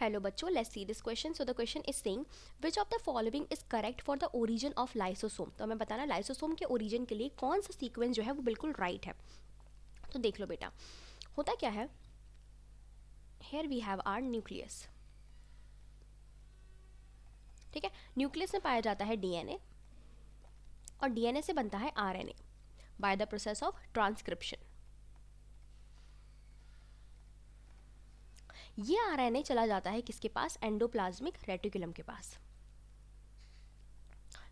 Hello बच्चों, let's see this question. So the question is saying which of the following is correct for the origin of lysosome. तो हमें बताना lysosome के origin के लिए कौन सा सीक्वेंस जो है वो बिल्कुल राइट है. तो देख लो बेटा, होता क्या है, here we have our nucleus. ठीक है, न्यूक्लियस में पाया जाता है डीएनए और डीएनए से बनता है RNA by the process of transcription. ये आरएनए चला जाता है किसके पास? एंडोप्लाज्मिक रेटिकुलम के पास.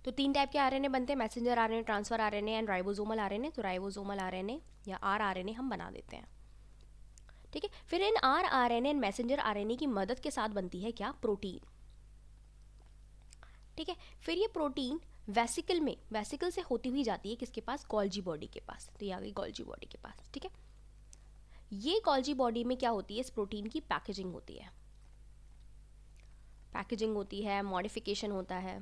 तो 3 टाइप के आरएनए बनते हैं, messenger RNA, transfer RNA and ribosomal RNA. तो राइबोसोमल आरएनए या आरआरएनए हम बना देते हैं. ठीक है, फिर इन आरआरएनए एंड मैसेंजर आरएनए की मदद के साथ बनती है क्या? प्रोटीन. ठीक है, फिर ये प्रोटीन वेसिकल में, वेसिकल से होती हुई जाती है किसके पास? गोल्जी बॉडी के पास. तो ये आ गई गोल्जी बॉडी के पास. ठीक है, ये गोल्जी बॉडी में क्या होती है? इस प्रोटीन की पैकेजिंग होती है, पैकेजिंग होती है, मॉडिफिकेशन होता है.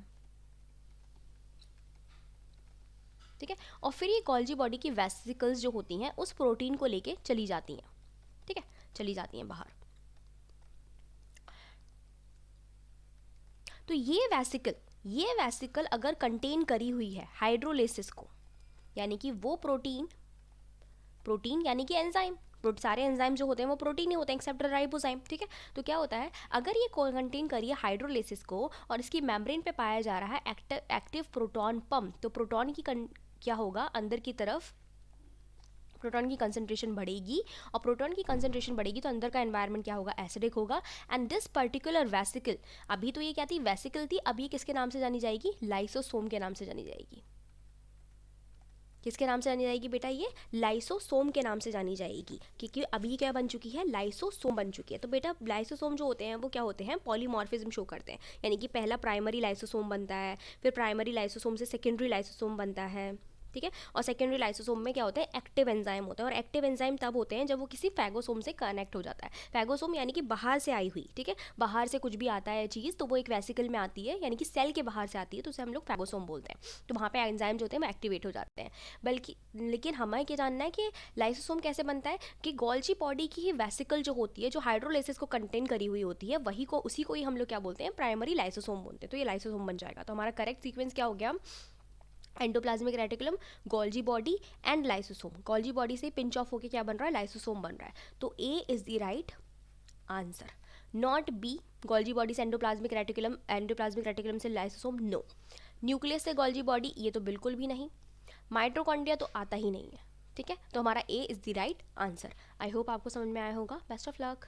ठीक है, और फिर ये गोल्जी बॉडी की वेसिकल्स जो होती हैं उस प्रोटीन को लेके चली जाती हैं. ठीक है, चली जाती हैं बाहर. तो ये वेसिकल अगर कंटेन करी हुई है हाइड्रोलिसिस को, यानी कि वो प्रोटीन यानी कि एंजाइम, सारे एंजाइम जो होते हैं वो प्रोटीन ही होते हैं एक्सेप्ट राइबोजाइम. ठीक है, तो क्या होता है, अगर ये कंटेन करी है हाइड्रोलिसिस को और इसकी मेम्ब्रेन पे पाया जा रहा है एक्टिव प्रोटॉन पंप, तो प्रोटॉन की क्या होगा, अंदर की तरफ प्रोटॉन की कंसंट्रेशन बढ़ेगी, और प्रोटॉन की कंसंट्रेशन बढ़ेगी तो अंदर का एनवायरनमेंट क्या होगा? एसिडिक होगा. एंड दिस पर्टिकुलर वेसिकल, अभी तो ये क्या थी? वेसिकल थी. अब ये किसके नाम से जानी जाएगी? लाइसोसोम के नाम से जानी जाएगी. किसके नाम से जानी जाएगी बेटा? ये लाइसोसोम के नाम से जानी जाएगी, क्योंकि अभी क्या बन चुकी है? लाइसोसोम बन चुकी है. तो बेटा लाइसोसोम जो होते हैं वो क्या होते हैं? पॉलीमॉर्फिज्म शो करते हैं, यानी कि पहला प्राइमरी लाइसोसोम बनता है, फिर प्राइमरी लाइसोसोम से सेकेंडरी लाइसोसोम बनता है. ठीक है, और सेकेंडरी लाइसोसोम में क्या होता है? एक्टिव एंजाइम होता है, और एक्टिव एंजाइम तब होते हैं जब वो किसी फैगोसोम से कनेक्ट हो जाता है. फैगोसोम यानी कि बाहर से आई हुई. ठीक है, बाहर से कुछ भी आता है चीज़ तो वो एक वेसिकल में आती है, यानी कि सेल के बाहर से आती है, तो उसे हम लोग फैगोसोम बोलते हैं. तो वहाँ पे एंजाइम जो होते हैं वो एक्टिवेट हो जाते हैं. बल्कि लेकिन हमें क्या जानना है कि लाइसोसोम कैसे बनता है, कि गोल्जी बॉडी की ही वेसिकल जो होती है, जो हाइड्रोलिसिस को कंटेन करी हुई होती है, वही को उसी को ही हम लोग क्या बोलते हैं? प्राइमरी लाइसोसोम बोलते हैं. तो ये लाइसोसोम बन जाएगा. तो हमारा करेक्ट सीक्वेंस क्या हो गया? Endoplasmic reticulum, Golgi body and lysosome. Golgi body से पिंच ऑफ होके क्या बन रहा है? लाइसोसोम बन रहा है. तो A is the right answer, not B. Golgi body से एंडोप्लाज्मिक रेटिकुलम, एंडोप्लाज्मिक रेटिकुलम से लाइसोसोम, नो. न्यूक्लियस से गोल्जी बॉडी, ये तो बिल्कुल भी नहीं. माइटोकॉन्ड्रिया तो आता ही नहीं है. ठीक है, तो हमारा A is the right answer. I hope आपको समझ में आया होगा. Best of luck.